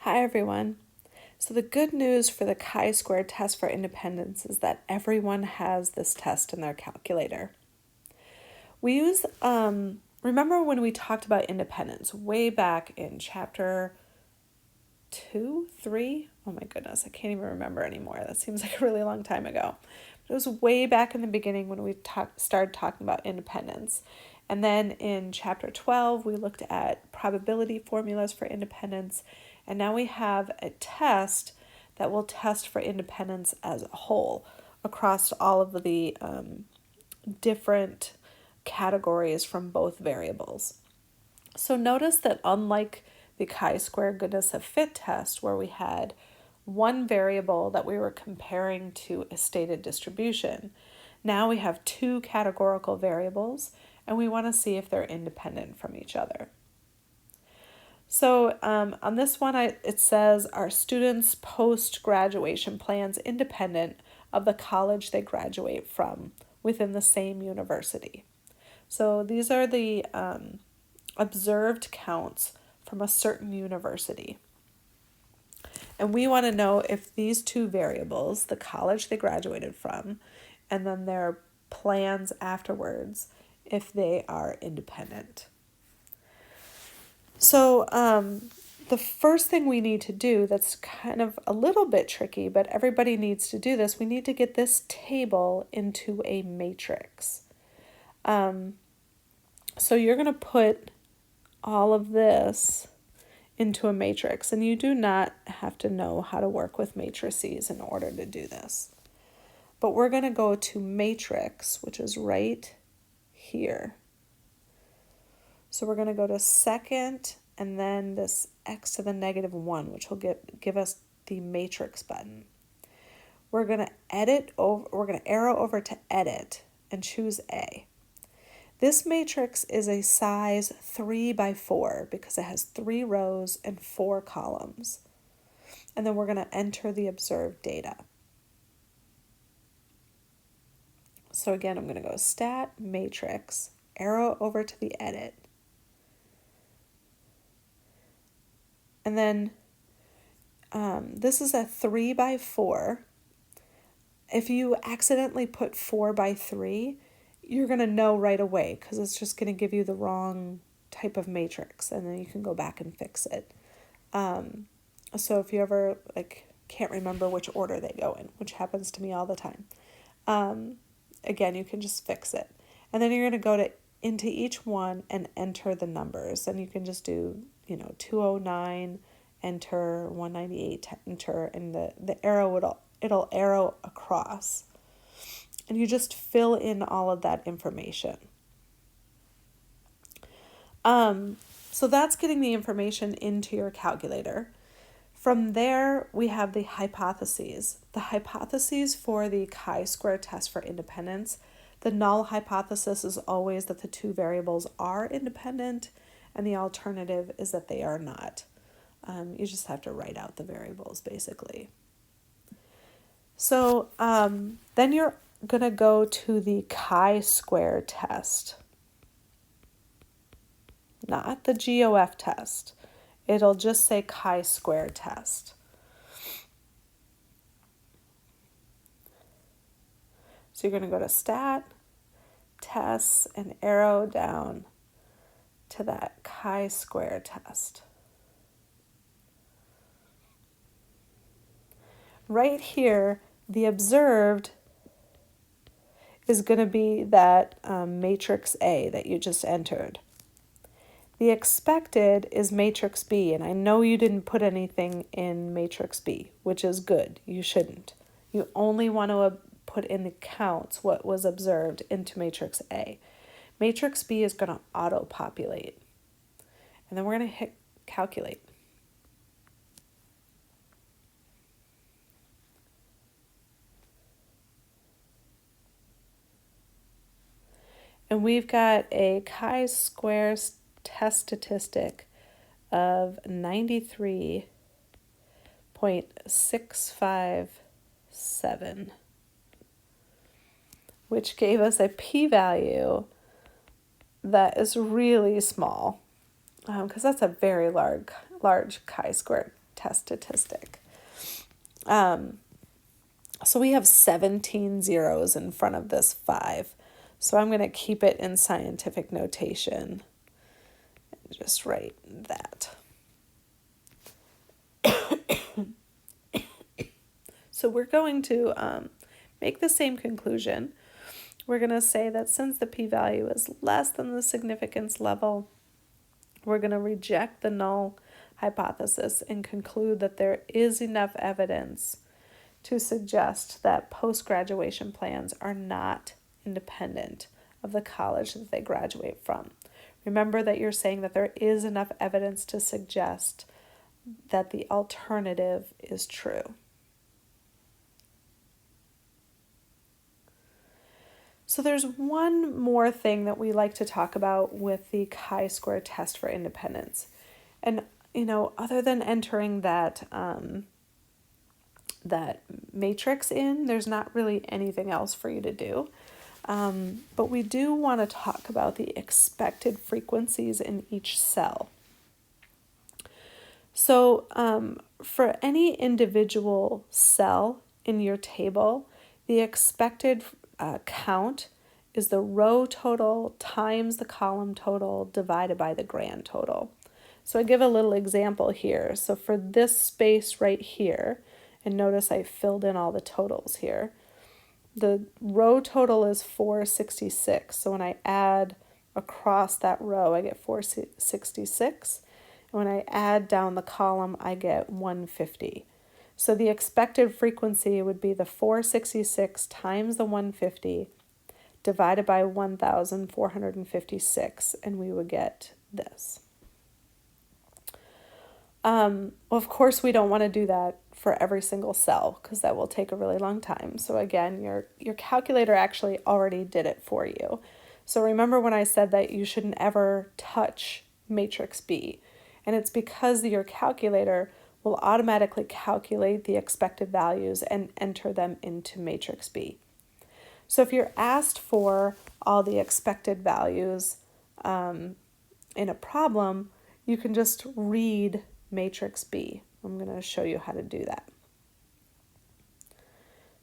Hi everyone. So the good news for the chi-square test for independence is that everyone has this test in their calculator. We use, remember when we talked about independence way back in chapter 2, 3? Oh my goodness, I can't even remember anymore. That seems like a really long time ago. But it was way back in the beginning when we started talking about independence. And then in chapter 12, we looked at probability formulas for independence. And now we have a test that will test for independence as a whole across all of the different categories from both variables. So notice that unlike the chi-square goodness of fit test, where we had one variable that we were comparing to a stated distribution, now we have two categorical variables, and we want to see if they're independent from each other. So on this one, it says, are students' post-graduation plans independent of the college they graduate from within the same university? So these are the observed counts from a certain university. And we want to know if these two variables, the college they graduated from, and then their plans afterwards, if they are independent. So the first thing we need to do, that's kind of a little bit tricky, but everybody needs to do this, we need to get this table into a matrix. So you're going to put all of this into a matrix, and you do not have to know how to work with matrices in order to do this. But we're going to go to matrix, which is right here. So we're going to go to second, and then this x to the -1, which will give us the matrix button. We're going to arrow over to edit and choose A. This matrix is a size 3 by 4 because it has 3 rows and 4 columns. And then we're going to enter the observed data. So again, I'm going to go stat, matrix, arrow over to the edit. And then this is a 3 by 4. If you accidentally put 4 by 3, you're going to know right away because it's just going to give you the wrong type of matrix, and then you can go back and fix it. So if you ever can't remember which order they go in, which happens to me all the time, again, you can just fix it. And then you're going to go into each one and enter the numbers, and you can just do 209, enter, 198, enter, and the arrow it'll arrow across. And you just fill in all of that information. So that's getting the information into your calculator. From there, we have the hypotheses. The hypotheses for the chi-square test for independence. The null hypothesis is always that the two variables are independent, and the alternative is that they are not. You just have to write out the variables, basically. So then you're going to go to the chi-square test, not the GOF test. It'll just say chi-square test. So you're going to go to stat, tests, and arrow down to that chi-square test. Right here, the observed is going to be that matrix A that you just entered. The expected is matrix B, and I know you didn't put anything in matrix B, which is good. You shouldn't. You only want to put in the counts, what was observed, into matrix A. Matrix B is going to auto-populate. And then we're going to hit calculate. And we've got a chi-square test statistic of 93.657, which gave us a p-value that is really small, because that's a very large chi-square test statistic. So we have 17 zeros in front of this 5. So I'm going to keep it in scientific notation and just write that. So we're going to make the same conclusion. We're going to say that since the p-value is less than the significance level, we're going to reject the null hypothesis and conclude that there is enough evidence to suggest that post-graduation plans are not independent of the college that they graduate from. Remember that you're saying that there is enough evidence to suggest that the alternative is true. So there's one more thing that we like to talk about with the chi-square test for independence. And, other than entering that matrix in, there's not really anything else for you to do. But we do want to talk about the expected frequencies in each cell. So for any individual cell in your table, the expected count is the row total times the column total divided by the grand total. So I give a little example here. So for this space right here, and notice I filled in all the totals here, the row total is 466. So when I add across that row, I get 466. And when I add down the column, I get 150. So the expected frequency would be the 466 times the 150 divided by 1,456, and we would get this. Of course, we don't want to do that for every single cell because that will take a really long time. So again, your calculator actually already did it for you. So remember when I said that you shouldn't ever touch matrix B, and it's because your calculator will automatically calculate the expected values and enter them into matrix B. So if you're asked for all the expected values in a problem, you can just read matrix B. I'm going to show you how to do that.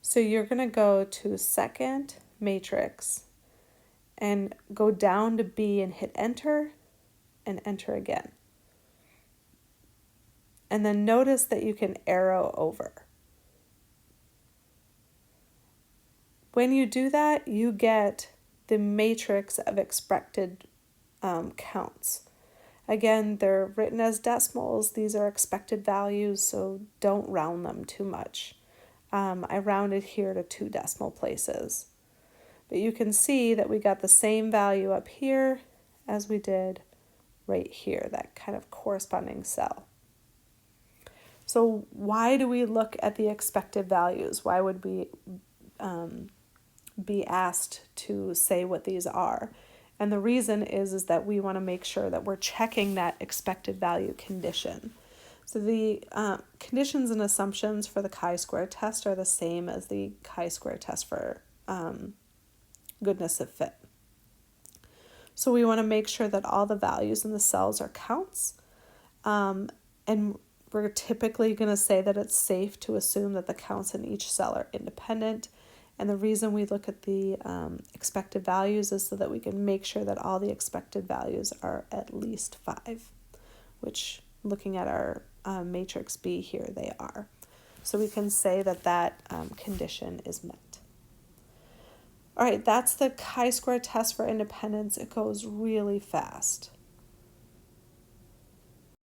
So you're going to go to second matrix and go down to B and hit enter and enter again. And then notice that you can arrow over. When you do that, you get the matrix of expected counts. Again, they're written as decimals. These are expected values, so don't round them too much. I rounded here to 2 decimal places. But you can see that we got the same value up here as we did right here, that kind of corresponding cell. So why do we look at the expected values? Why would we be asked to say what these are? And the reason is that we want to make sure that we're checking that expected value condition. So the conditions and assumptions for the chi-square test are the same as the chi-square test for goodness of fit. So we want to make sure that all the values in the cells are counts. And we're typically going to say that it's safe to assume that the counts in each cell are independent. And the reason we look at the expected values is so that we can make sure that all the expected values are at least 5, which looking at our matrix B here, they are. So we can say that that condition is met. All right, that's the chi-square test for independence. It goes really fast.